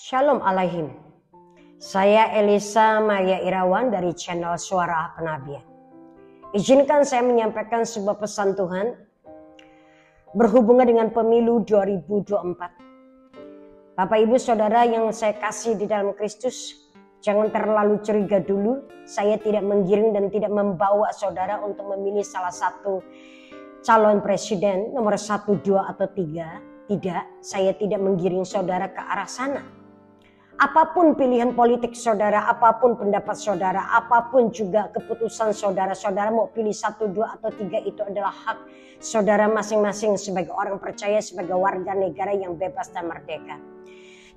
Shalom alaihim. Saya Elisa Maria Irawan dari channel Suara Penabian. Izinkan saya menyampaikan sebuah pesan Tuhan berhubungan dengan pemilu 2024. Bapak Ibu Saudara yang saya kasih di dalam Kristus, jangan terlalu curiga dulu. Saya tidak menggiring dan tidak membawa saudara untuk memilih salah satu calon presiden nomor 1, 2, atau 3. Tidak, saya tidak menggiring saudara ke arah sana. Apapun pilihan politik saudara, apapun pendapat saudara, apapun juga keputusan saudara, saudara mau pilih 1, 2, atau 3, itu adalah hak saudara masing-masing sebagai orang percaya, sebagai warga negara yang bebas dan merdeka.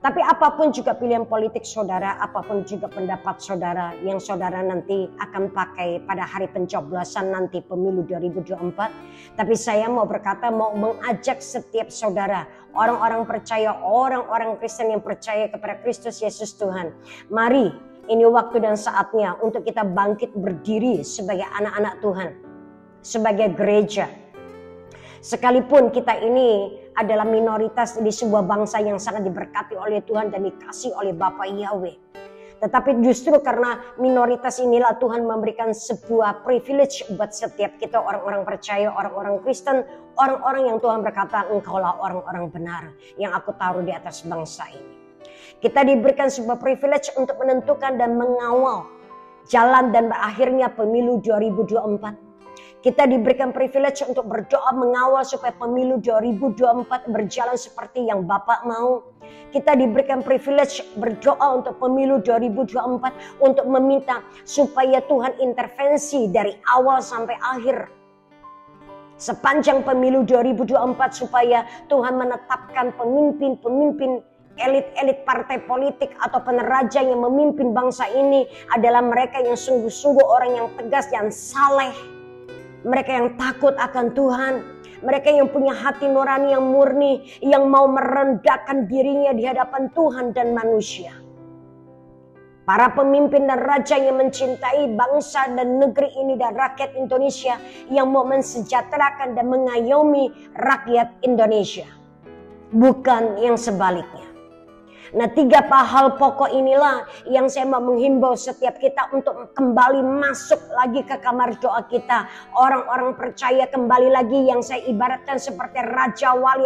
Tapi apapun juga pilihan politik saudara, apapun juga pendapat saudara yang saudara nanti akan pakai pada hari pencoblosan nanti pemilu 2024. Tapi saya mau berkata, mau mengajak setiap saudara, orang-orang percaya, orang-orang Kristen yang percaya kepada Kristus Yesus Tuhan. Mari, ini waktu dan saatnya untuk kita bangkit berdiri sebagai anak-anak Tuhan, sebagai gereja. Sekalipun kita ini adalah minoritas di sebuah bangsa yang sangat diberkati oleh Tuhan dan dikasih oleh Bapa Yahweh. Tetapi justru karena minoritas inilah Tuhan memberikan sebuah privilege buat setiap kita orang-orang percaya, orang-orang Kristen, orang-orang yang Tuhan berkata, engkaulah orang-orang benar yang aku taruh di atas bangsa ini. Kita diberikan sebuah privilege untuk menentukan dan mengawal jalan dan berakhirnya pemilu 2024. Kita diberikan privilege untuk berdoa mengawal supaya pemilu 2024 berjalan seperti yang Bapak mau. Kita diberikan privilege berdoa untuk pemilu 2024 untuk meminta supaya Tuhan intervensi dari awal sampai akhir. Sepanjang pemilu 2024 supaya Tuhan menetapkan pemimpin-pemimpin elit-elit partai politik atau peneraja yang memimpin bangsa ini adalah mereka yang sungguh-sungguh orang yang tegas dan saleh. Mereka yang takut akan Tuhan. Mereka yang punya hati nurani yang murni. Yang mau merendahkan dirinya di hadapan Tuhan dan manusia. Para pemimpin dan raja yang mencintai bangsa dan negeri ini dan rakyat Indonesia. Yang mau mensejahterakan dan mengayomi rakyat Indonesia. Bukan yang sebaliknya. Nah, 3 hal pokok inilah yang saya mau menghimbau setiap kita untuk kembali masuk lagi ke kamar doa kita. Orang-orang percaya kembali lagi yang saya ibaratkan seperti raja wali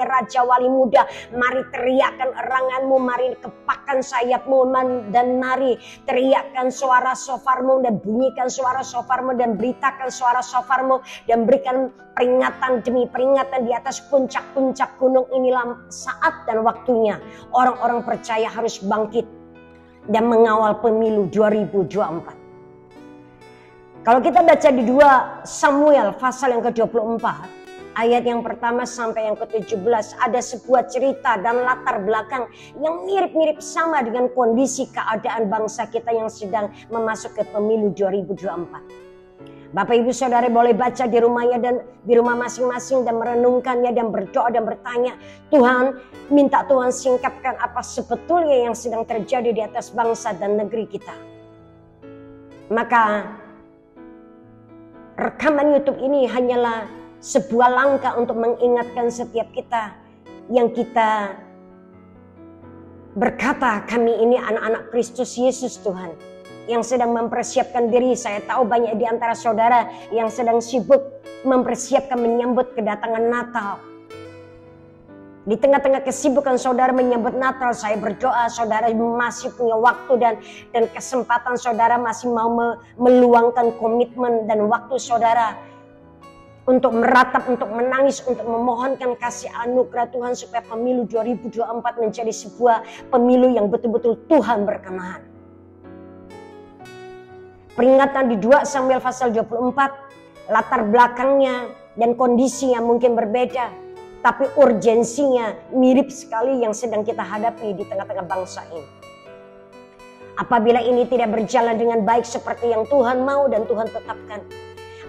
muda. Mari teriakkan eranganmu, mari kepakkan sayapmu dan mari teriakkan suara shofarmu dan bunyikan suara shofarmu dan beritakan suara shofarmu dan berikan peringatan demi peringatan di atas puncak-puncak gunung. Inilah saat dan waktunya orang-orang percaya harus bangkit dan mengawal pemilu 2024. Kalau kita baca di 2 Samuel pasal yang ke-24, ayat yang pertama sampai yang ke-17, ada sebuah cerita dan latar belakang yang mirip-mirip sama dengan kondisi keadaan bangsa kita yang sedang memasuki pemilu 2024. Bapak Ibu Saudara boleh baca di rumahnya dan di rumah masing-masing dan merenungkannya dan berdoa dan bertanya, Tuhan, minta Tuhan singkapkan apa sebetulnya yang sedang terjadi di atas bangsa dan negeri kita. Maka rekaman YouTube ini hanyalah sebuah langkah untuk mengingatkan setiap kita yang kita berkata, kami ini anak-anak Kristus Yesus Tuhan. Yang sedang mempersiapkan diri. Saya tahu banyak di antara saudara yang sedang sibuk mempersiapkan menyambut kedatangan Natal. Di tengah-tengah kesibukan saudara menyambut Natal, saya berdoa saudara masih punya waktu dan kesempatan, saudara masih mau meluangkan komitmen dan waktu saudara untuk meratap, untuk menangis, untuk memohonkan kasih anugerah Tuhan supaya pemilu 2024 menjadi sebuah pemilu yang betul-betul Tuhan berkenan. Peringatan di 2 Samuel pasal 24, latar belakangnya dan kondisinya mungkin berbeda. Tapi urgensinya mirip sekali yang sedang kita hadapi di tengah-tengah bangsa ini. Apabila ini tidak berjalan dengan baik seperti yang Tuhan mau dan Tuhan tetapkan,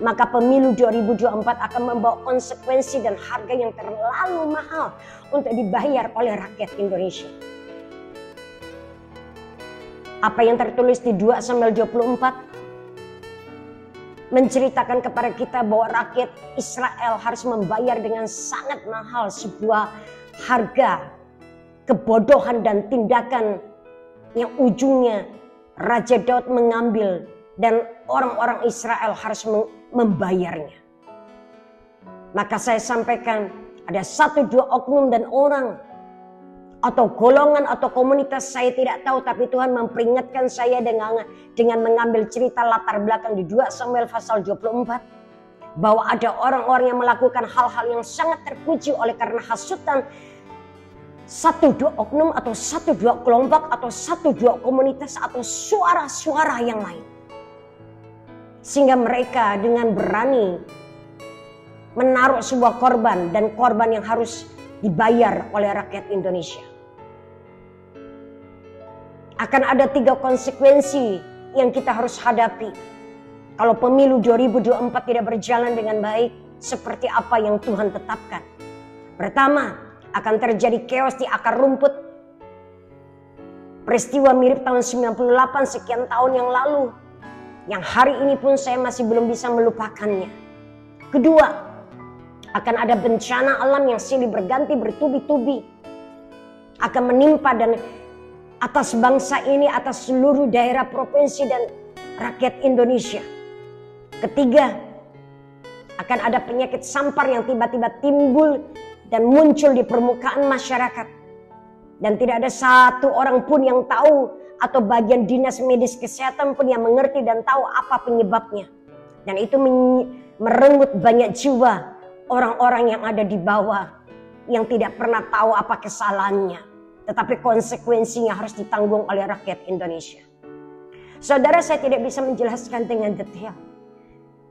maka pemilu 2024 akan membawa konsekuensi dan harga yang terlalu mahal untuk dibayar oleh rakyat Indonesia. Apa yang tertulis di 2 Samuel 24 menceritakan kepada kita bahwa rakyat Israel harus membayar dengan sangat mahal sebuah harga kebodohan dan tindakan yang ujungnya Raja Daud mengambil dan orang-orang Israel harus membayarnya. Maka saya sampaikan, ada 1-2 oknum dan orang atau golongan atau komunitas saya tidak tahu, tapi Tuhan memperingatkan saya dengan mengambil cerita latar belakang di 2 Samuel pasal 24 bahwa ada orang-orang yang melakukan hal-hal yang sangat terpuji oleh karena hasutan 1-2 oknum atau 1-2 kelompok atau 1-2 komunitas atau suara-suara yang lain, sehingga mereka dengan berani menaruh sebuah korban, dan korban yang harus dibayar oleh rakyat Indonesia. Akan ada 3 konsekuensi yang kita harus hadapi kalau pemilu 2024 tidak berjalan dengan baik seperti apa yang Tuhan tetapkan. Pertama, akan terjadi chaos di akar rumput. Peristiwa mirip tahun 98 sekian tahun yang lalu, yang hari ini pun saya masih belum bisa melupakannya. Kedua, akan ada bencana alam yang silih berganti bertubi-tubi akan menimpa dan atas bangsa ini, atas seluruh daerah, provinsi dan rakyat Indonesia. Ketiga, akan ada penyakit sampar yang tiba-tiba timbul dan muncul di permukaan masyarakat, dan tidak ada satu orang pun yang tahu atau bagian dinas medis kesehatan pun yang mengerti dan tahu apa penyebabnya, dan itu merenggut banyak jiwa orang-orang yang ada di bawah yang tidak pernah tahu apa kesalahannya, tetapi konsekuensinya harus ditanggung oleh rakyat Indonesia. Saudara, saya tidak bisa menjelaskan dengan detail,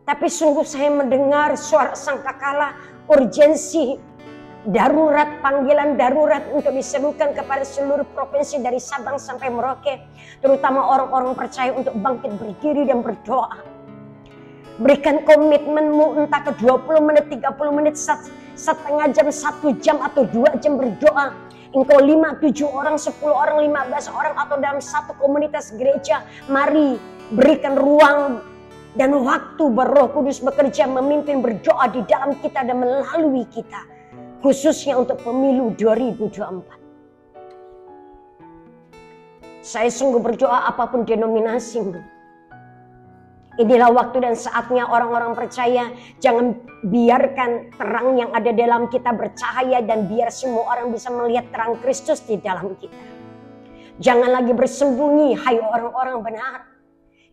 tapi sungguh saya mendengar suara sangkakala, urgensi, darurat, panggilan darurat untuk diserukan kepada seluruh provinsi dari Sabang sampai Merauke, terutama orang-orang percaya untuk bangkit berdiri dan berdoa. Berikan komitmenmu, entah ke 20 menit, 30 menit, setengah jam, 1 jam atau 2 jam berdoa. Engkau 5, 7 orang, 10 orang, 15 orang atau dalam satu komunitas gereja. Mari berikan ruang dan waktu Roh Kudus bekerja, memimpin berdoa di dalam kita dan melalui kita. Khususnya untuk pemilu 2024. Saya sungguh berdoa apapun denominasimu. Inilah waktu dan saatnya orang-orang percaya, jangan biarkan terang yang ada dalam kita bercahaya dan biar semua orang bisa melihat terang Kristus di dalam kita. Jangan lagi bersembunyi, hai orang-orang benar.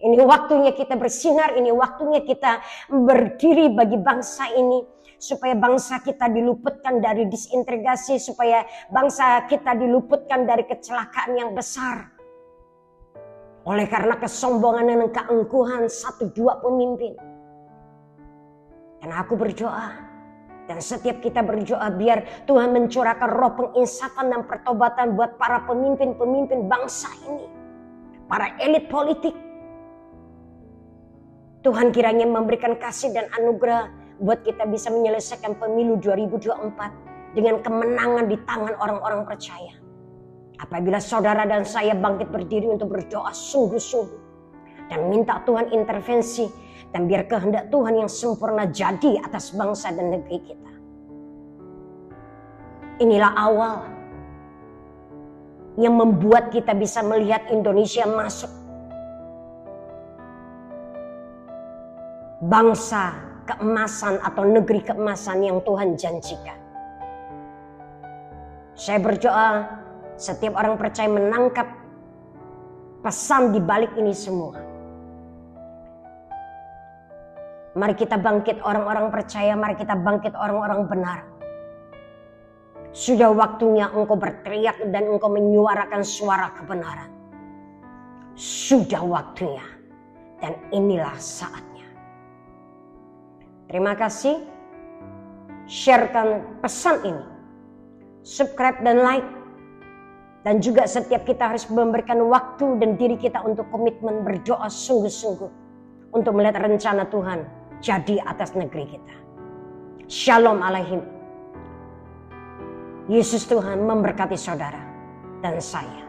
Ini waktunya kita bersinar, ini waktunya kita berdiri bagi bangsa ini. Supaya bangsa kita diluputkan dari disintegrasi, supaya bangsa kita diluputkan dari kecelakaan yang besar. Oleh karena kesombongan dan keangkuhan 1-2 pemimpin. Dan aku berdoa, dan setiap kita berdoa biar Tuhan mencurahkan roh penginsafan dan pertobatan buat para pemimpin-pemimpin bangsa ini. Para elit politik. Tuhan kiranya memberikan kasih dan anugerah buat kita bisa menyelesaikan pemilu 2024 dengan kemenangan di tangan orang-orang percaya. Apabila saudara dan saya bangkit berdiri untuk berdoa sungguh-sungguh dan minta Tuhan intervensi, dan biar kehendak Tuhan yang sempurna jadi atas bangsa dan negeri kita. Inilah awal yang membuat kita bisa melihat Indonesia masuk bangsa keemasan atau negeri keemasan yang Tuhan janjikan. Saya berdoa setiap orang percaya menangkap pesan di balik ini semua. Mari kita bangkit orang-orang percaya, mari kita bangkit orang-orang benar. Sudah waktunya engkau berteriak dan engkau menyuarakan suara kebenaran. Sudah waktunya dan inilah saatnya. Terima kasih. Sharekan pesan ini. Subscribe dan like. Dan juga setiap kita harus memberikan waktu dan diri kita untuk komitmen berdoa sungguh-sungguh. Untuk melihat rencana Tuhan jadi atas negeri kita. Shalom alaihim. Yesus Tuhan memberkati saudara dan saya.